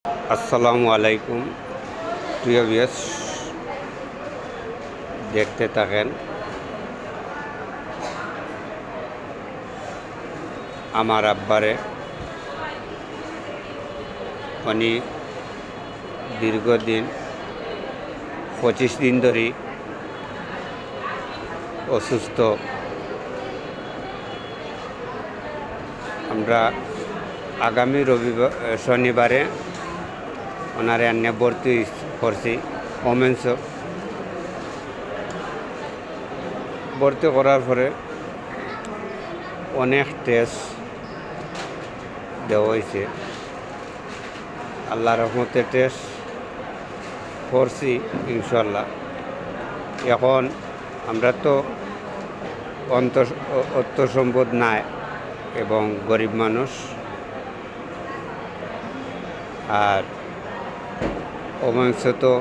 আসসালামু আলাইকুম প্রিয় ভিউয়ার্স, দেখতে থাকেন আমার আব্বারে। উনি দীর্ঘদিন 25 দিন ধরে অসুস্থ। আমরা আগামী শনিবারে ওনারে আনে ভর্তি করছি ওমেন্স। ভর্তি করার পরে অনেক টেস্ট দেওয়া হয়েছে। আল্লাহ রহমতে টেস্ট করছি ইনশাল্লাহ। এখন আমরা তো অর্থ সম্পদ নাই এবং গরিব মানুষ, আর অমাংস তো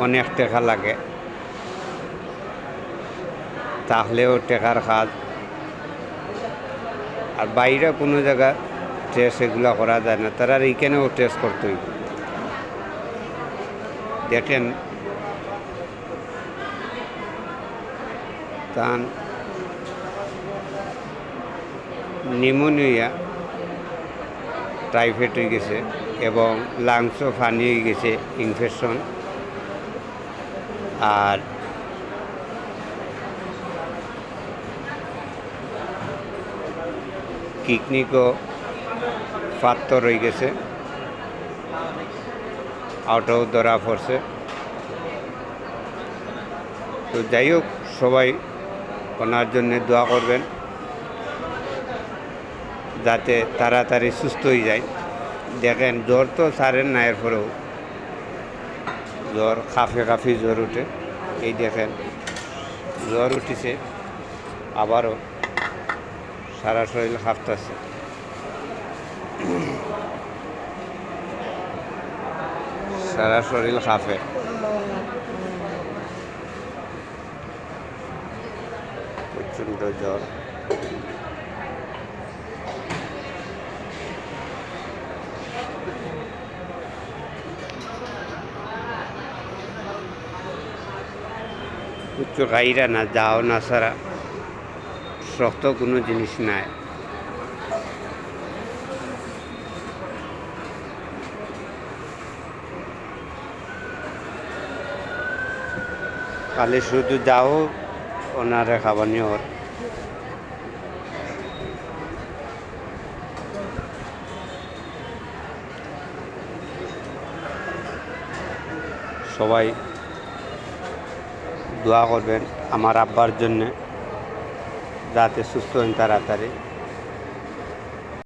অনেক টাকা লাগে, তাহলেও টাকার কাজ। আর বাইরে কোনো জায়গা টেস্ট এগুলো করা যায় না, তারা এইখানেও টেস্ট করতেই। দেখেন তান নিউমোনিয়া, টাইফয়েড হয়ে গেছে এবং লাংসও ফানি হয়ে গেছে, ইনফেকশন। আর কিডনিকও পাথর হয়ে গেছে, আউটাও ধরা পড়ছে। তো যাই হোক, সবাই ওনার জন্য দোয়া করবেন যাতে তাড়াতাড়ি সুস্থ হয়ে যায়। দেখেন জ্বর তো সারেন না, এরপরেও জ্বর কাফি জ্বর উঠে। এই দেখেন জ্বর উঠেছে, আবারও সারা শরীর কাঁপতেছে। সারা শরীর কাঁপে। প্রচণ্ড জ্বর। উচ্চ গাইরা না যাও না ছাড়া শক্ত কোনো জিনিস নাই। খালি শুধু যাও ওনারে খাবানি ওর। সবাই দোয়া করবেন আমার আব্বার জন্যে, যাতে সুস্থ হন তাড়াতাড়ি।